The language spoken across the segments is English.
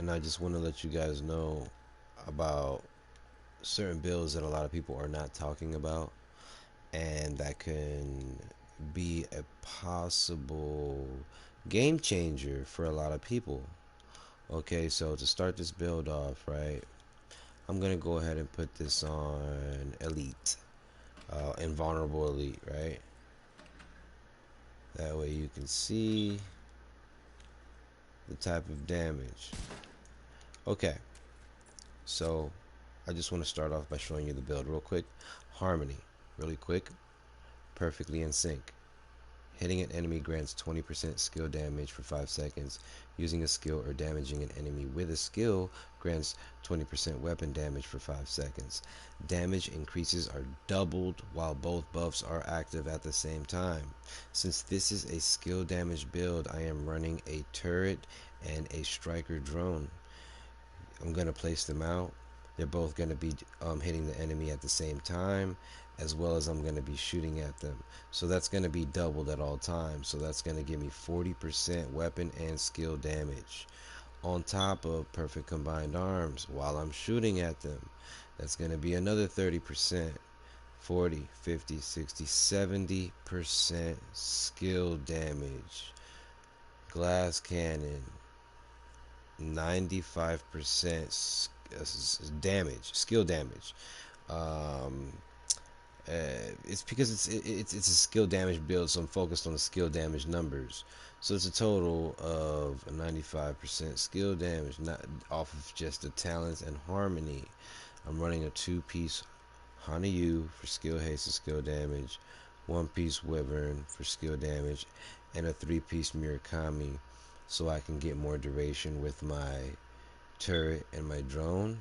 and I just want to let you guys know about certain builds that a lot of people are not talking about, and that can be a possible game changer for a lot of people. Okay, so to start this build off, right, I'm gonna go ahead and put this on elite, invulnerable elite, right? That way you can see the type of damage. Okay, so I just want to start off by showing you the build real quick. Harmony, really quick, perfectly in sync. Hitting an enemy grants 20% skill damage for 5 seconds. Using a skill or damaging an enemy with a skill grants 20% weapon damage for 5 seconds. Damage increases are doubled while both buffs are active at the same time. Since this is a skill damage build, I am running a turret and a striker drone. I'm going to place them out. They're both going to be hitting the enemy at the same time, as well as I'm going to be shooting at them. So that's going to be doubled at all times. So that's going to give me 40% weapon and skill damage on top of perfect combined arms while I'm shooting at them. That's going to be another 30%, 40, 50, 60, 70% skill damage. Glass cannon, 95% damage, skill damage. Um, it's because it's a skill damage build, so I'm focused on the skill damage numbers. So it's a total of 95% skill damage, not off of just the talents and harmony. I'm running a 2-piece Hanayu for skill haste and skill damage, 1-piece Wyvern for skill damage, and a 3-piece Murakami, so I can get more duration with my turret and my drone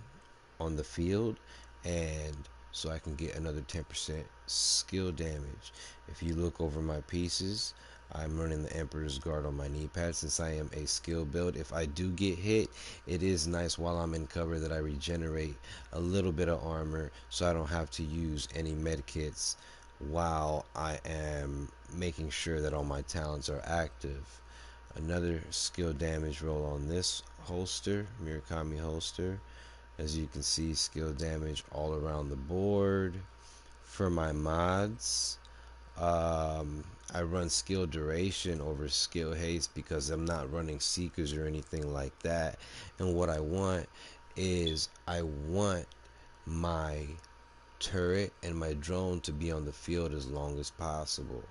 on the field, and so I can get another 10% skill damage. If you look over my pieces, I'm running the Emperor's Guard on my knee pad since I am a skill build. If I do get hit, it is nice while I'm in cover that I regenerate a little bit of armor so I don't have to use any medkits while I am making sure that all my talents are active. Another skill damage roll on this holster, Murakami holster. As you can see, skill damage all around the board. For my mods, I run skill duration over skill haste because I'm not running seekers or anything like that. And what I want is I want my turret and my drone to be on the field as long as possible.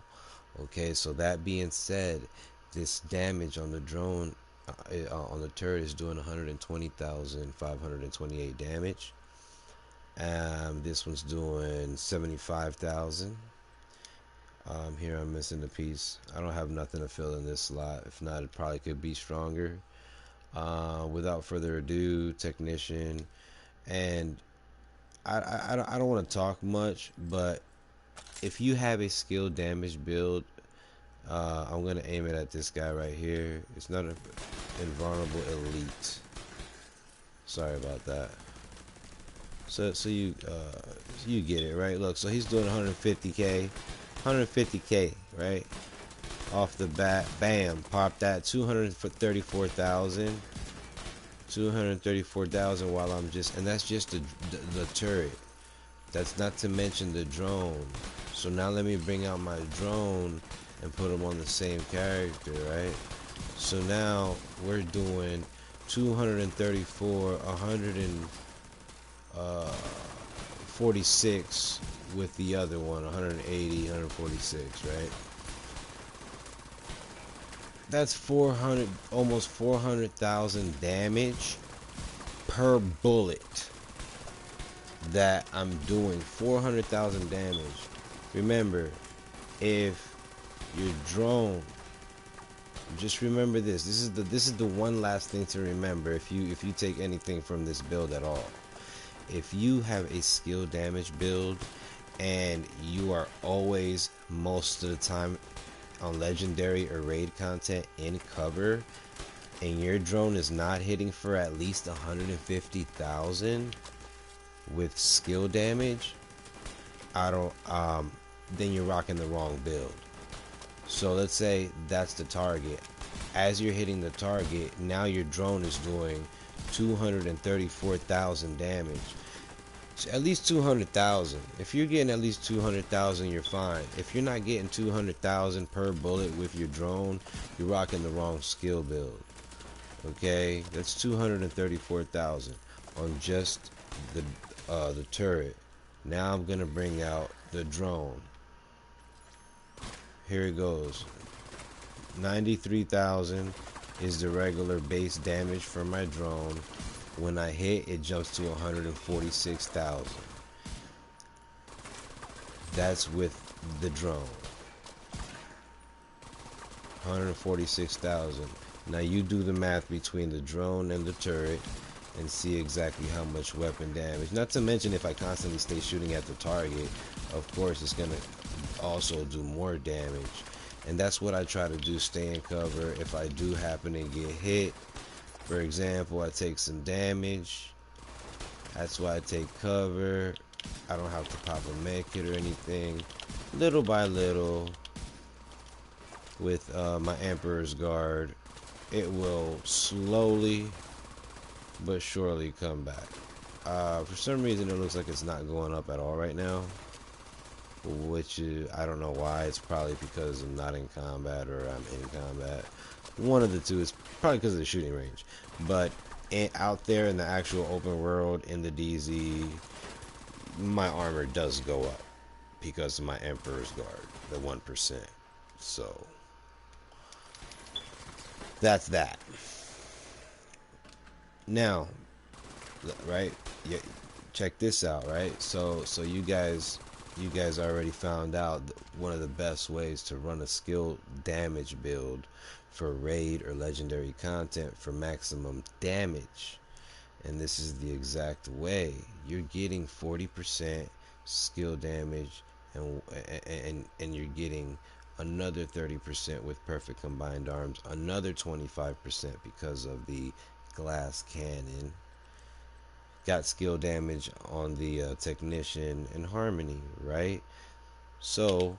Okay, so that being said, this damage on the drone, on the turret, is doing 120,528 damage. This one's doing 75,000. Here I'm missing a piece. I don't have nothing to fill in this slot. If not, it probably could be stronger. Without further ado, technician, and I don't want to talk much, but if you have a skill damage build, I'm gonna aim it at this guy right here. It's not an invulnerable elite. Sorry about that. So you get it, right? Look, so he's doing 150k, 150k, right? Off the bat, bam, pop that 234,000, 234,000 while I'm just, and that's just the turret. That's not to mention the drone. So now let me bring out my drone and put them on the same character, right? So now we're doing 234, 146 with the other one, 180, 146, right? That's 400, almost 400,000 damage per bullet that I'm doing. 400,000 damage. Remember, if your drone, just remember this. This is the one last thing to remember if you take anything from this build at all. If you have a skill damage build and you are always, most of the time, on legendary or raid content in cover, and your drone is not hitting for at least 150,000 with skill damage, then you're rocking the wrong build. So let's say that's the target. As you're hitting the target, now your drone is doing 234,000 damage. At least 200,000. If you're getting at least 200,000, you're fine. If you're not getting 200,000 per bullet with your drone, you're rocking the wrong skill build. Okay, that's 234,000 on just the turret. Now I'm gonna bring out the drone. Here it goes. 93,000 is the regular base damage for my drone. When I hit, it jumps to 146,000. That's with the drone. 146,000. Now you do the math between the drone and the turret and see exactly how much weapon damage. Not to mention, if I constantly stay shooting at the target, of course it's gonna also do more damage. And that's what I try to do, stay in cover. If I do happen to get hit, for example, I take some damage, that's why I take cover. I don't have to pop a med kit or anything. Little by little, with my Emperor's Guard, it will slowly but surely come back. For some reason it looks like it's not going up at all right now, which is, I don't know why. It's probably because I'm not in combat or I'm in combat. One of the two. Is probably because of the shooting range. But out there in the actual open world in the DZ, my armor does go up because of my Emperor's Guard, the 1%. So that's that. Now, right? Yeah, check this out, right? So you guys already found out one of the best ways to run a skill damage build for raid or legendary content for maximum damage. And this is the exact way. You're getting 40% skill damage, and you're getting another 30% with perfect combined arms, another 25% because of the glass cannon. Got skill damage on the technician and harmony, right? So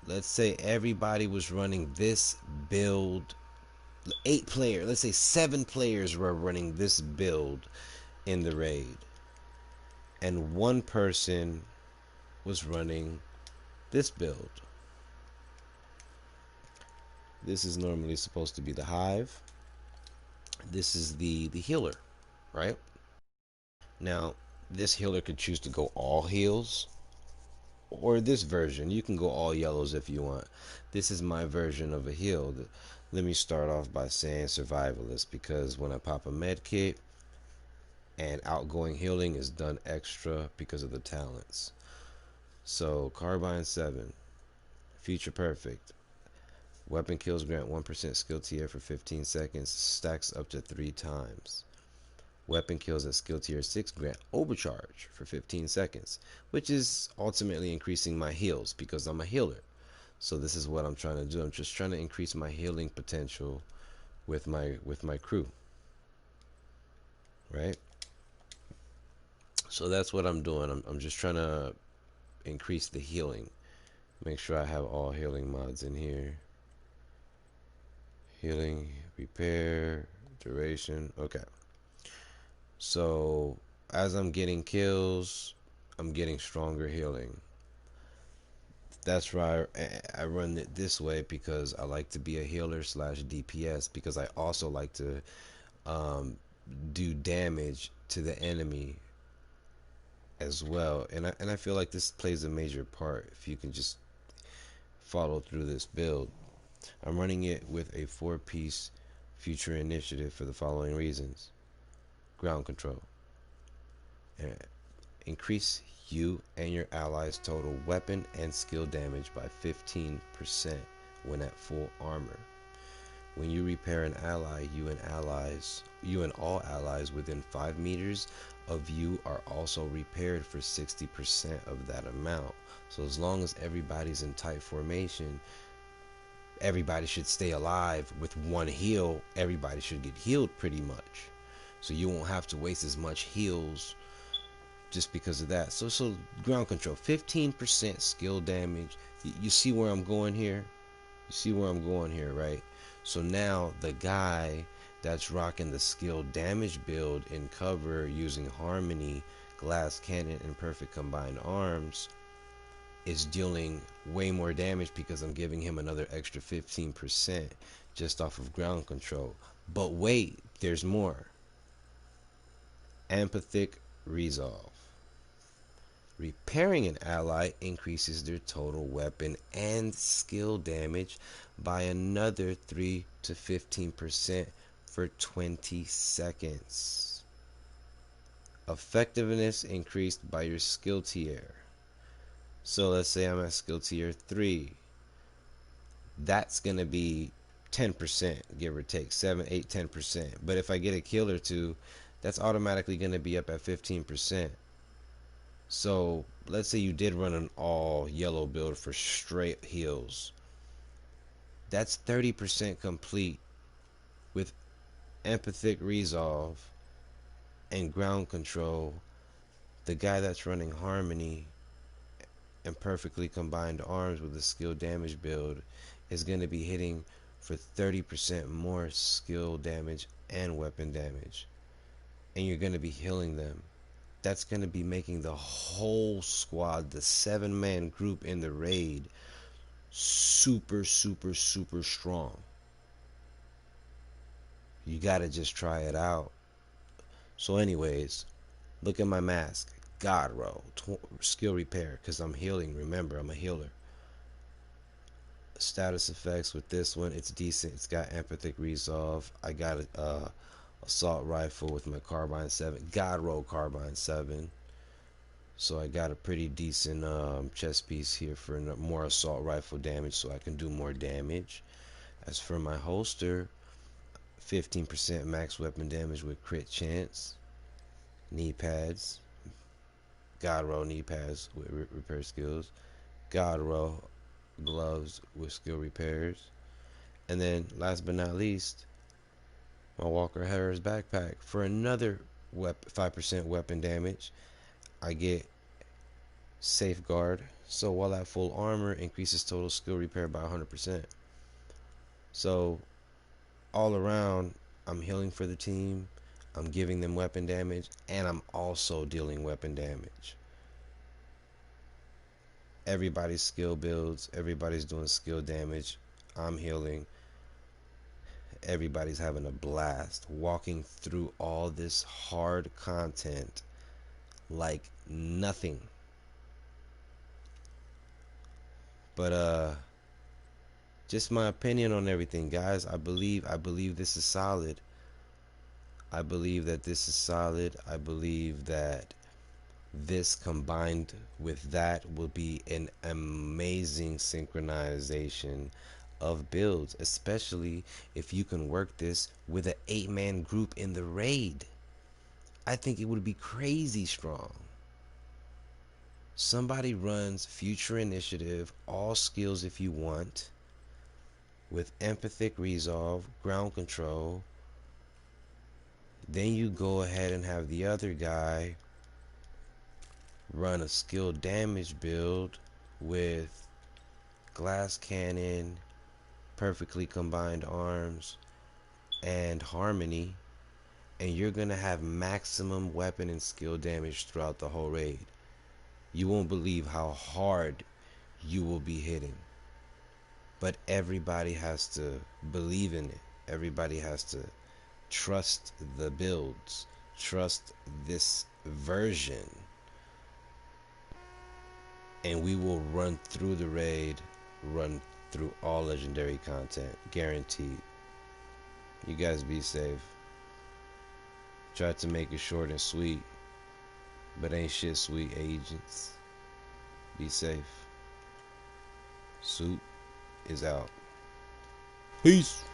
let's say everybody was running this build, 8 players, let's say 7 players were running this build in the raid, and one person was running this build. This is normally supposed to be the hive. This is the healer, right? Now this healer could choose to go all heals, or this version you can go all yellows if you want. This is my version of a heal. Let me start off by saying survivalist, because when I pop a med kit, and outgoing healing is done extra because of the talents. So carbine 7, future perfect, weapon kills grant 1% skill tier for 15 seconds, stacks up to 3 times. Weapon kills at skill tier 6 grant overcharge for 15 seconds, which is ultimately increasing my heals because I'm a healer. So this is what I'm trying to do. I'm just trying to increase my healing potential with my crew, right? So that's what I'm doing. I'm just trying to increase the healing. Make sure I have all healing mods in here. Healing, repair, duration. Okay. So as I'm getting kills, I'm getting stronger healing. That's why I run it this way, because I like to be a healer slash DPS, because I also like to do damage to the enemy as well. And I feel like this plays a major part if you can just follow through this build. I'm running it with a 4-piece future initiative for the following reasons. Ground control. Increase you and your allies' total weapon and skill damage by 15% when at full armor. When you repair an ally, you and all allies within 5 meters of you are also repaired for 60% of that amount. So as long as everybody's in tight formation, everybody should stay alive with 1 heal. Everybody should get healed pretty much. So you won't have to waste as much heals just because of that. So ground control, 15% skill damage. You see where I'm going here? You see where I'm going here, right? So now the guy that's rocking the skill damage build in cover using harmony, glass cannon, and perfect combined arms is dealing way more damage because I'm giving him another extra 15% just off of ground control. But wait, there's more. Empathic resolve. Repairing an ally increases their total weapon and skill damage by another 3 to 15% for 20 seconds. Effectiveness increased by your skill tier. So let's say I'm at skill tier 3. That's going to be 10%, give or take 7, 8, 10%. But if I get a kill or two, that's automatically going to be up at 15%. So let's say you did run an all yellow build for straight heals. That's 30% complete with empathic resolve and ground control. The guy that's running harmony and perfectly combined arms with a skill damage build is going to be hitting for 30% more skill damage and weapon damage. And you're going to be healing them. That's going to be making the whole squad, the 7-man group in the raid, super, super, super strong. You got to just try it out. So anyways, look at my mask. God roll. Skill repair, because I'm healing. Remember, I'm a healer. Status effects with this one, it's decent. It's got empathic resolve. I got a assault rifle with my carbine 7. God roll carbine 7. So I got a pretty decent chest piece here for more assault rifle damage, so I can do more damage. As for my holster, 15% max weapon damage with crit chance. Knee pads. God roll knee pads with repair skills. God roll gloves with skill repairs. And then last but not least, my Walker Harris backpack for another 5% weapon damage. I get safeguard, so while at full armor, increases total skill repair by 100%. So all around, I'm healing for the team, I'm giving them weapon damage, and I'm also dealing weapon damage. Everybody's skill builds, everybody's doing skill damage, I'm healing, everybody's having a blast walking through all this hard content like nothing. But just my opinion on everything, guys. I believe this is solid. I believe that this is solid. I believe that this combined with that will be an amazing synchronization of builds, especially if you can work this with an 8-man group in the raid. I think it would be crazy strong. Somebody runs Future Initiative, all skills if you want, with empathic resolve, ground control. Then you go ahead and have the other guy run a skill damage build with glass cannon, perfectly combined arms, and harmony, and you're gonna have maximum weapon and skill damage throughout the whole raid. You won't believe how hard you will be hitting. But everybody has to believe in it. Everybody has to trust the builds, trust this version, and we will run through the raid, run through all legendary content, guaranteed. You guys be safe. Tried to make it short and sweet, but ain't shit sweet, agents. Be safe. Soup is out. Peace.